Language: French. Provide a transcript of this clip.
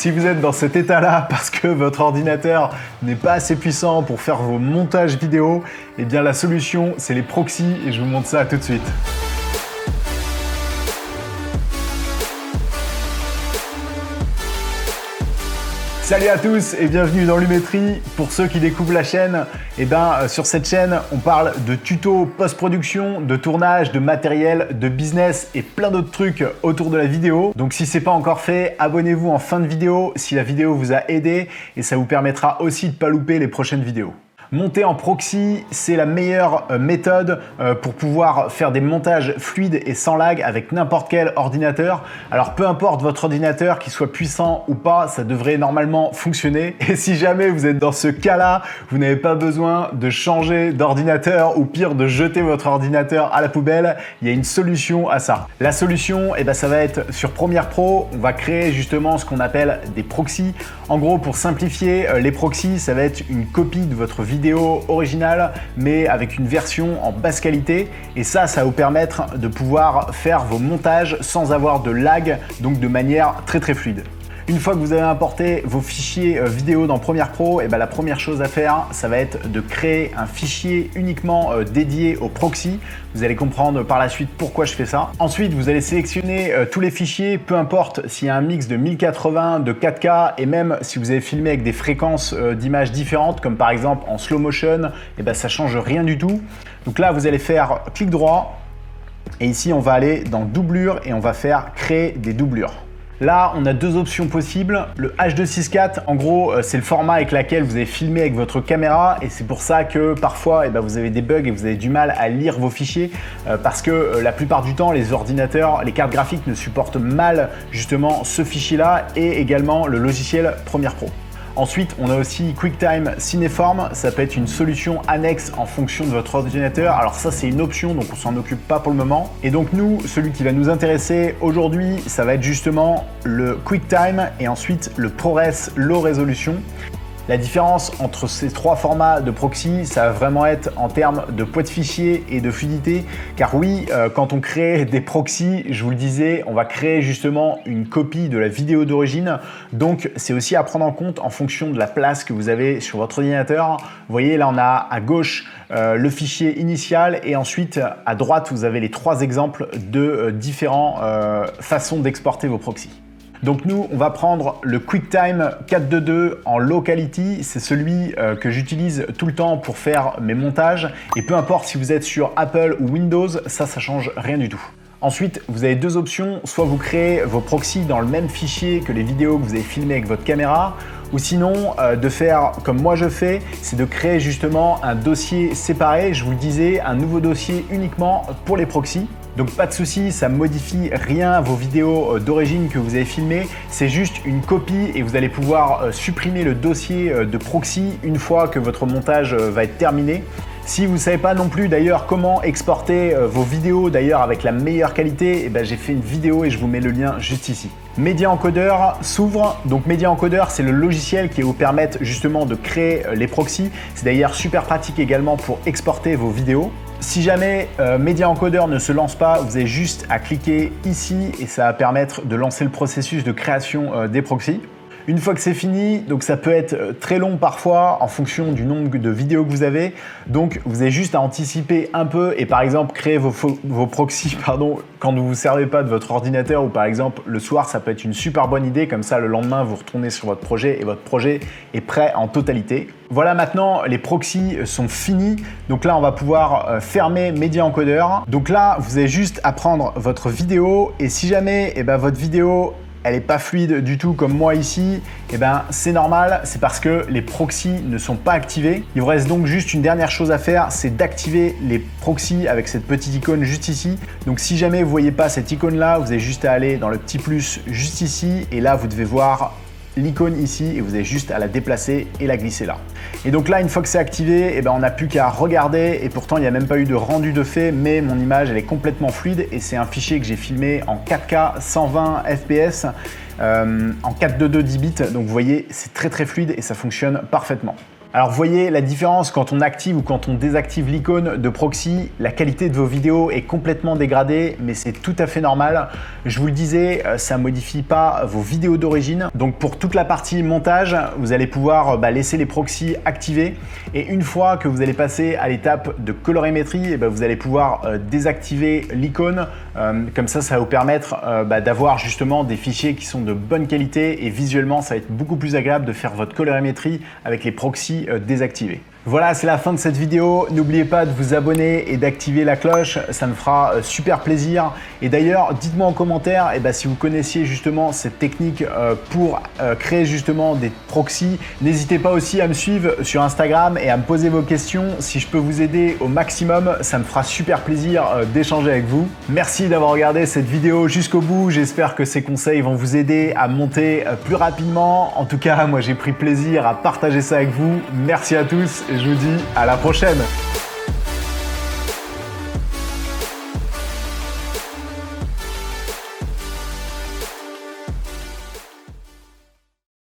Si vous êtes dans cet état-là parce que votre ordinateur n'est pas assez puissant pour faire vos montages vidéo, eh bien la solution c'est les proxys et je vous montre ça tout de suite. Salut à tous et bienvenue dans Lumetri. Pour ceux qui découvrent la chaîne, sur cette chaîne, on parle de tutos post-production, de tournage, de matériel, de business et plein d'autres trucs autour de la vidéo. Donc si c'est pas encore fait, abonnez-vous en fin de vidéo si la vidéo vous a aidé et ça vous permettra aussi de ne pas louper les prochaines vidéos. Monter en proxy, c'est la meilleure méthode pour pouvoir faire des montages fluides et sans lag avec n'importe quel ordinateur. Alors peu importe votre ordinateur, qu'il soit puissant ou pas, ça devrait normalement fonctionner. Et si jamais vous êtes dans ce cas-là, vous n'avez pas besoin de changer d'ordinateur ou pire de jeter votre ordinateur à la poubelle, il y a une solution à ça. La solution, ça va être sur Premiere Pro, on va créer justement ce qu'on appelle des proxys. En gros, pour simplifier, les proxys, ça va être une copie de votre vidéo originale mais avec une version en basse qualité et ça va vous permettre de pouvoir faire vos montages sans avoir de lag, donc de manière très fluide. Une fois que vous avez importé vos fichiers vidéo dans Premiere Pro, la première chose à faire, ça va être de créer un fichier uniquement dédié au proxy. Vous allez comprendre par la suite pourquoi je fais ça. Ensuite, vous allez sélectionner tous les fichiers, peu importe s'il y a un mix de 1080, de 4K et même si vous avez filmé avec des fréquences d'images différentes, comme par exemple en slow motion, ça change rien du tout. Donc là, vous allez faire clic droit et ici, on va aller dans doublure et on va faire créer des doublures. Là, on a deux options possibles. Le H.264, en gros, c'est le format avec lequel vous avez filmé avec votre caméra et c'est pour ça que parfois, vous avez des bugs et vous avez du mal à lire vos fichiers parce que la plupart du temps, les ordinateurs, les cartes graphiques ne supportent mal justement ce fichier-là et également le logiciel Premiere Pro. Ensuite, on a aussi QuickTime Cineform, ça peut être une solution annexe en fonction de votre ordinateur. Alors ça, c'est une option, donc on s'en occupe pas pour le moment. Et donc nous, celui qui va nous intéresser aujourd'hui, ça va être justement le QuickTime et ensuite le ProRes Low Resolution. La différence entre ces trois formats de proxy, ça va vraiment être en termes de poids de fichier et de fluidité. Car oui, quand on crée des proxys, je vous le disais, on va créer justement une copie de la vidéo d'origine. Donc c'est aussi à prendre en compte en fonction de la place que vous avez sur votre ordinateur. Vous voyez, là on a à gauche le fichier initial et ensuite à droite, vous avez les trois exemples de différentes façons d'exporter vos proxys. Donc nous, on va prendre le QuickTime 422 en Low Quality. C'est celui que j'utilise tout le temps pour faire mes montages. Et peu importe si vous êtes sur Apple ou Windows, ça change rien du tout. Ensuite, vous avez deux options. Soit vous créez vos proxys dans le même fichier que les vidéos que vous avez filmées avec votre caméra. Ou sinon, de faire comme moi je fais, c'est de créer justement un dossier séparé. Je vous le disais, un nouveau dossier uniquement pour les proxys. Donc pas de souci, ça ne modifie rien à vos vidéos d'origine que vous avez filmées. C'est juste une copie et vous allez pouvoir supprimer le dossier de proxy une fois que votre montage va être terminé. Si vous ne savez pas non plus d'ailleurs comment exporter vos vidéos d'ailleurs avec la meilleure qualité, j'ai fait une vidéo et je vous mets le lien juste ici. Media Encoder s'ouvre. Donc Media Encoder, c'est le logiciel qui va vous permettre justement de créer les proxys. C'est d'ailleurs super pratique également pour exporter vos vidéos. Si jamais Media Encoder ne se lance pas, vous avez juste à cliquer ici et ça va permettre de lancer le processus de création des proxys. Une fois que c'est fini, donc ça peut être très long parfois en fonction du nombre de vidéos que vous avez. Donc vous avez juste à anticiper un peu et par exemple créer vos proxys quand vous ne vous servez pas de votre ordinateur ou par exemple le soir, ça peut être une super bonne idée. Comme ça, le lendemain, vous retournez sur votre projet et votre projet est prêt en totalité. Voilà, maintenant les proxys sont finis. Donc là, on va pouvoir fermer Media Encoder. Donc là, vous avez juste à prendre votre vidéo et si jamais votre vidéo elle n'est pas fluide du tout comme moi ici, c'est normal, c'est parce que les proxys ne sont pas activés. Il vous reste donc juste une dernière chose à faire, c'est d'activer les proxys avec cette petite icône juste ici. Donc si jamais vous ne voyez pas cette icône là, vous avez juste à aller dans le petit plus juste ici et là vous devez voir l'icône ici et vous avez juste à la déplacer et la glisser là. Et donc là, une fois que c'est activé, on n'a plus qu'à regarder et pourtant il n'y a même pas eu de rendu de fait, mais mon image elle est complètement fluide et c'est un fichier que j'ai filmé en 4K 120 fps en 422 10 bits. Donc vous voyez, c'est très fluide et ça fonctionne parfaitement. Alors vous voyez la différence quand on active ou quand on désactive l'icône de proxy, la qualité de vos vidéos est complètement dégradée, mais c'est tout à fait normal. Je vous le disais, ça ne modifie pas vos vidéos d'origine. Donc pour toute la partie montage, vous allez pouvoir laisser les proxys activés. Et une fois que vous allez passer à l'étape de colorimétrie, vous allez pouvoir désactiver l'icône. Comme ça va vous permettre d'avoir justement des fichiers qui sont de bonne qualité et visuellement, ça va être beaucoup plus agréable de faire votre colorimétrie avec les proxys désactivés. Voilà, c'est la fin de cette vidéo. N'oubliez pas de vous abonner et d'activer la cloche, ça me fera super plaisir. Et d'ailleurs, dites-moi en commentaire si vous connaissiez justement cette technique pour créer justement des proxys. N'hésitez pas aussi à me suivre sur Instagram et à me poser vos questions. Si je peux vous aider au maximum, ça me fera super plaisir d'échanger avec vous. Merci d'avoir regardé cette vidéo jusqu'au bout. J'espère que ces conseils vont vous aider à monter plus rapidement. En tout cas, moi j'ai pris plaisir à partager ça avec vous. Merci à tous. Et je vous dis à la prochaine.